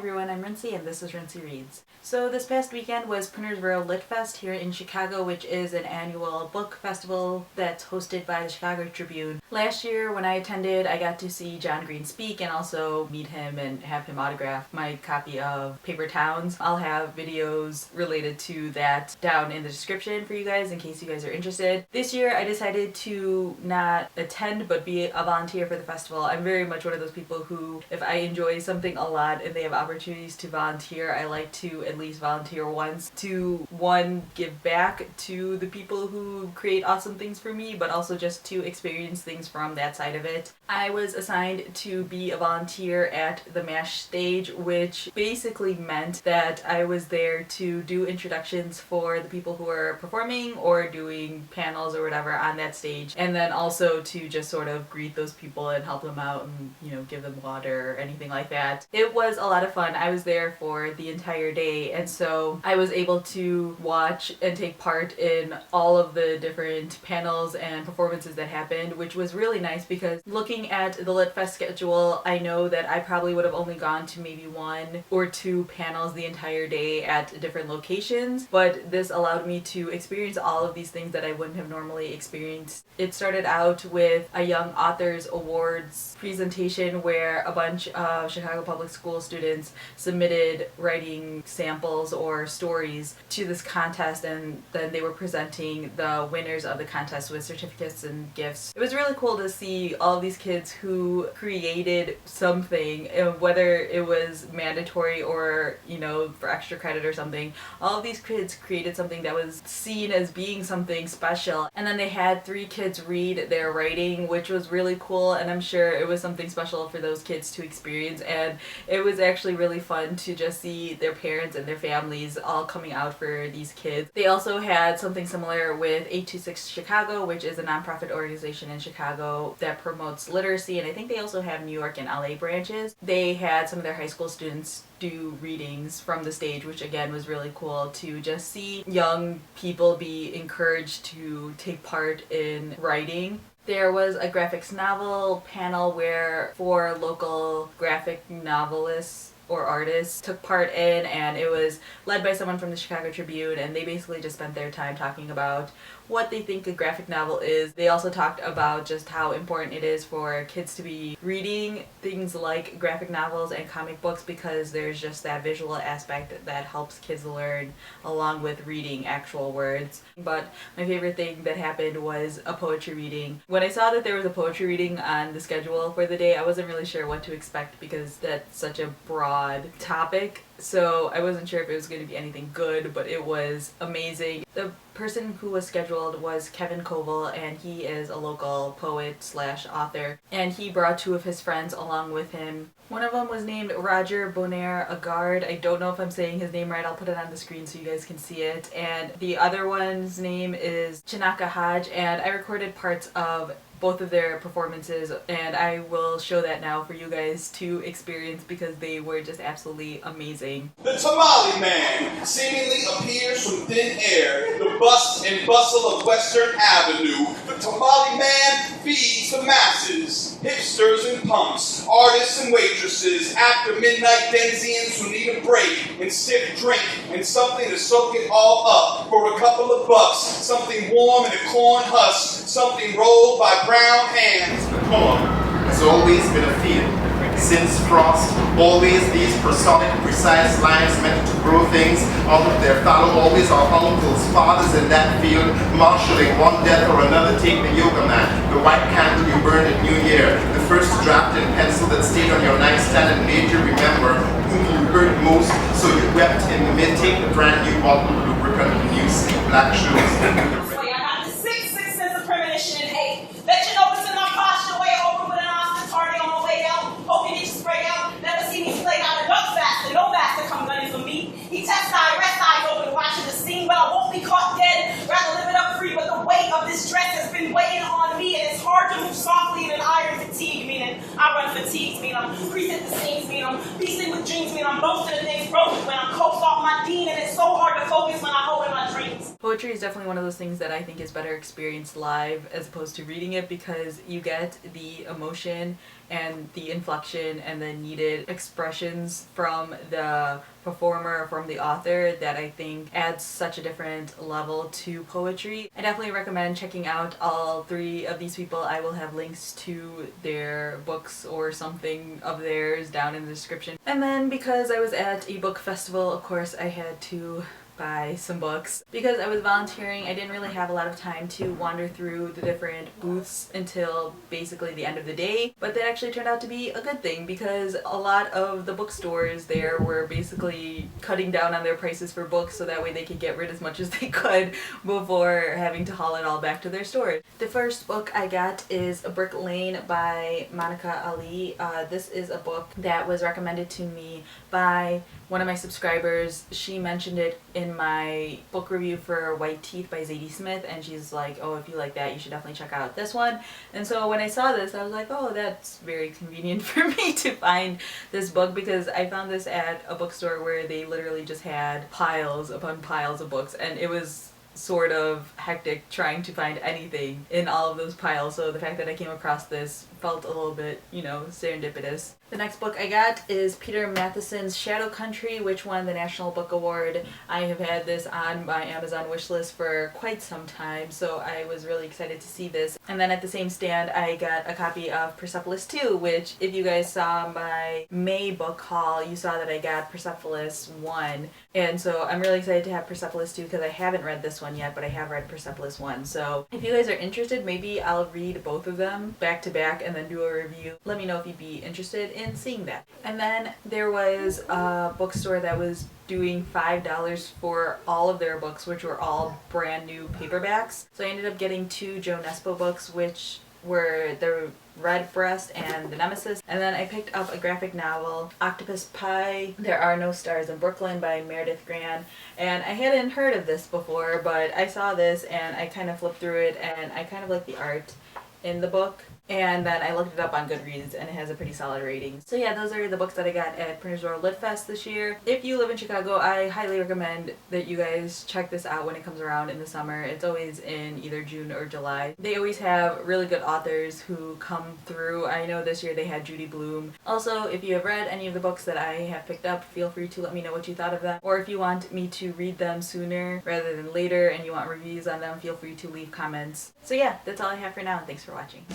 everyone, I'm Rincey and this is Rincey Reads. So this past weekend was Printers Row Lit Fest here in Chicago, which is an annual book festival that's hosted by the Chicago Tribune. Last year when I attended, I got to see John Green speak and also meet him and have him autograph my copy of Paper Towns. I'll have videos related to that down in the description for you guys in case you guys are interested. This year I decided to not attend but be a volunteer for the festival. I'm very much one of those people who, if I enjoy something a lot and they have opportunities to volunteer, I like to at least volunteer once to, one, give back to the people who create awesome things for me, but also just to experience things from that side of it. I was assigned to be a volunteer at the MASH stage, which basically meant that I was there to do introductions for the people who are performing or doing panels or whatever on that stage, and then also to just sort of greet those people and help them out and, you know, give them water or anything like that. It was a lot of fun. I was there for the entire day, and so I was able to watch and take part in all of the different panels and performances that happened, which was really nice because looking at the Lit Fest schedule, I know that I probably would have only gone to maybe 1 or 2 panels the entire day at different locations, but this allowed me to experience all of these things that I wouldn't have normally experienced. It started out with a Young Authors Awards presentation where a bunch of Chicago Public School students submitted writing samples or stories to this contest, and then they were presenting the winners of the contest with certificates and gifts. It was really cool to see all of these kids who created something, whether it was mandatory or, you know, for extra credit or something. All of these kids created something that was seen as being something special, and then they had 3 kids read their writing, which was really cool, and I'm sure it was something special for those kids to experience, and it was actually really fun to just see their parents and their families all coming out for these kids. They also had something similar with 826 Chicago, which is a nonprofit organization in Chicago that promotes literacy, and I think they also have New York and LA branches. They had some of their high school students do readings from the stage, which again was really cool to just see young people be encouraged to take part in writing. There was a graphics novel panel where 4 local graphic novelists or artists took part in, and it was led by someone from the Chicago Tribune, and they basically just spent their time talking about what they think a graphic novel is. They also talked about just how important it is for kids to be reading things like graphic novels and comic books because there's just that visual aspect that helps kids learn along with reading actual words. But my favorite thing that happened was a poetry reading. When I saw that there was a poetry reading on the schedule for the day, I wasn't really sure what to expect because that's such a broad topic. So I wasn't sure if it was going to be anything good, but it was amazing. The person who was scheduled was Kevin Koval, and he is a local poet/author, and he brought 2 of his friends along with him. One of them was named Roger Bonair-Agard. I don't know if I'm saying his name right. I'll put it on the screen so you guys can see it. And the other one's name is Chinaka Hodge, and I recorded parts of both of their performances, and I will show that now for you guys to experience because they were just absolutely amazing. The Tamale Man seemingly appears from thin air, the bust and bustle of Western Avenue. The Tamale Man feeds the masses, hipsters and punks, artists and waitresses, after midnight Denzians who need a break and stiff drink and something to soak it all up for a couple of bucks, something warm in a corn husk, something rolled by brown hands. The poem has always been a field. Since frost, always these prosodic, precise lines meant to grow things out of their fallow. Always our uncles, fathers in that field, marshalling one death or another. Take the yoga mat, the white candle you burned at New Year, the first draft in pencil that stayed on your nightstand and made you remember whom you hurt most, so you wept in the mid. Take the brand new bottle of lubricant and new sleek black shoes. I got the sixth sense of premonition and hate. Let you know it's in my posture way over with an Austin target on my way out. Hoping it spray out. Never see me play out a duck faster. No bastard come gunning for me. He test eye, rest eye open, watching the scene, but I won't be caught dead. Rather live it up free, but the weight of this dress has been weighing on me, and it's hard to move softly in an iron fatigue, meaning I run fatigues, meaning I'm creasing the seams, meaning I'm beasting with dreams, meaning I'm most of the things broken when I'm coaxed off my dean, and it's so hard to focus when I hold in my dreams. Poetry is definitely one of those things that I think is better experienced live as opposed to reading it, because you get the emotion and the inflection and the needed expressions from the performer, from the author, that I think adds such a different level to poetry. I definitely recommend checking out all three of these people. I will have links to their books or something of theirs down in the description. And then because I was at a book festival, of course I had to buy some books. Because I was volunteering, I didn't really have a lot of time to wander through the different booths until basically the end of the day, but that actually turned out to be a good thing, because a lot of the bookstores there were basically cutting down on their prices for books so that way they could get rid as much as they could before having to haul it all back to their store. The first book I got is Brick Lane by Monica Ali. This is a book that was recommended to me by one of my subscribers. She mentioned it in my book review for White Teeth by Zadie Smith, and she's like, oh, if you like that, you should definitely check out this one. And so when I saw this, I was like, oh, that's very convenient for me to find this book, because I found this at a bookstore where they literally just had piles upon piles of books, and it was sort of hectic trying to find anything in all of those piles. So the fact that I came across this felt a little bit, you know, serendipitous. The next book I got is Peter Matheson's Shadow Country, which won the National Book Award. I have had this on my Amazon wishlist for quite some time, so I was really excited to see this. And then at the same stand, I got a copy of Persepolis 2, which if you guys saw my May book haul, you saw that I got Persepolis 1. And so I'm really excited to have Persepolis 2, because I haven't read this one yet, but I have read Persepolis 1. So if you guys are interested, maybe I'll read both of them back to back and then do a review. Let me know if you'd be interested in seeing that. And then there was a bookstore that was doing $5 for all of their books, which were all brand new paperbacks. So I ended up getting two Joe Nesbo books, which were the Redbreast and The Nemesis. And then I picked up a graphic novel, Octopus Pie, There Are No Stars in Brooklyn by Meredith Gran. And I hadn't heard of this before, but I saw this and I kind of flipped through it, and I kind of like the art in the book. And then I looked it up on Goodreads, and it has a pretty solid rating. So yeah, those are the books that I got at Printers Row Lit Fest this year. If you live in Chicago, I highly recommend that you guys check this out when it comes around in the summer. It's always in either June or July. They always have really good authors who come through. I know this year they had Judy Blume. Also, if you have read any of the books that I have picked up, feel free to let me know what you thought of them. Or if you want me to read them sooner rather than later and you want reviews on them, feel free to leave comments. So yeah, that's all I have for now, and thanks for watching.